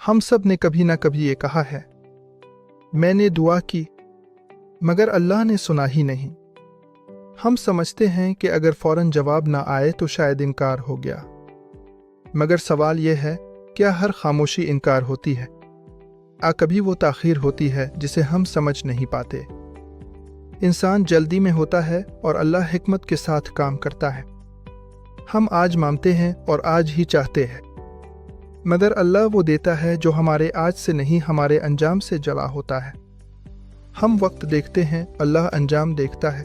ہم سب نے کبھی نہ کبھی یہ کہا ہے، میں نے دعا کی مگر اللہ نے سنا ہی نہیں۔ ہم سمجھتے ہیں کہ اگر فوراً جواب نہ آئے تو شاید انکار ہو گیا، مگر سوال یہ ہے، کیا ہر خاموشی انکار ہوتی ہے؟ کبھی وہ تاخیر ہوتی ہے جسے ہم سمجھ نہیں پاتے۔ انسان جلدی میں ہوتا ہے اور اللہ حکمت کے ساتھ کام کرتا ہے۔ ہم آج مانگتے ہیں اور آج ہی چاہتے ہیں، مگر اللہ وہ دیتا ہے جو ہمارے آج سے نہیں ہمارے انجام سے جلا ہوتا ہے۔ ہم وقت دیکھتے ہیں، اللہ انجام دیکھتا ہے۔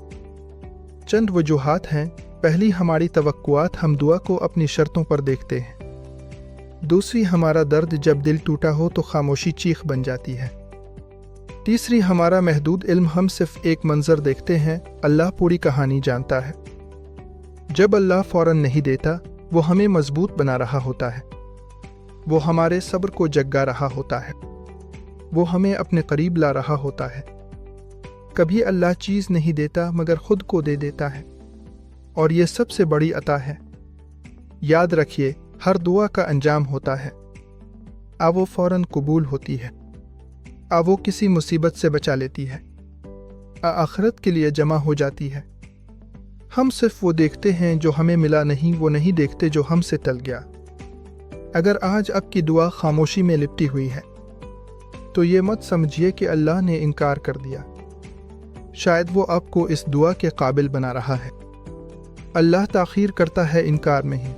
چند وجوہات ہیں۔ پہلی، ہماری توقعات، ہم دعا کو اپنی شرطوں پر دیکھتے ہیں۔ دوسری، ہمارا درد، جب دل ٹوٹا ہو تو خاموشی چیخ بن جاتی ہے۔ تیسری، ہمارا محدود علم، ہم صرف ایک منظر دیکھتے ہیں، اللہ پوری کہانی جانتا ہے۔ جب اللہ فوراً نہیں دیتا، وہ ہمیں مضبوط بنا رہا ہوتا ہے، وہ ہمارے صبر کو جگا رہا ہوتا ہے، وہ ہمیں اپنے قریب لا رہا ہوتا ہے۔ کبھی اللہ چیز نہیں دیتا مگر خود کو دے دیتا ہے، اور یہ سب سے بڑی عطا ہے۔ یاد رکھیے، ہر دعا کا انجام ہوتا ہے، وہ فوراً قبول ہوتی ہے، وہ کسی مصیبت سے بچا لیتی ہے، آخرت کے لیے جمع ہو جاتی ہے۔ ہم صرف وہ دیکھتے ہیں جو ہمیں ملا نہیں، وہ نہیں دیکھتے جو ہم سے ٹل گیا۔ اگر آج آپ کی دعا خاموشی میں لپٹی ہوئی ہے تو یہ مت سمجھیے کہ اللہ نے انکار کر دیا، شاید وہ آپ کو اس دعا کے قابل بنا رہا ہے۔ اللہ تاخیر کرتا ہے انکار میں ہی۔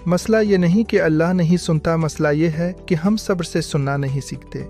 مسئلہ یہ نہیں کہ اللہ نہیں سنتا، مسئلہ یہ ہے کہ ہم صبر سے سننا نہیں سیکھتے۔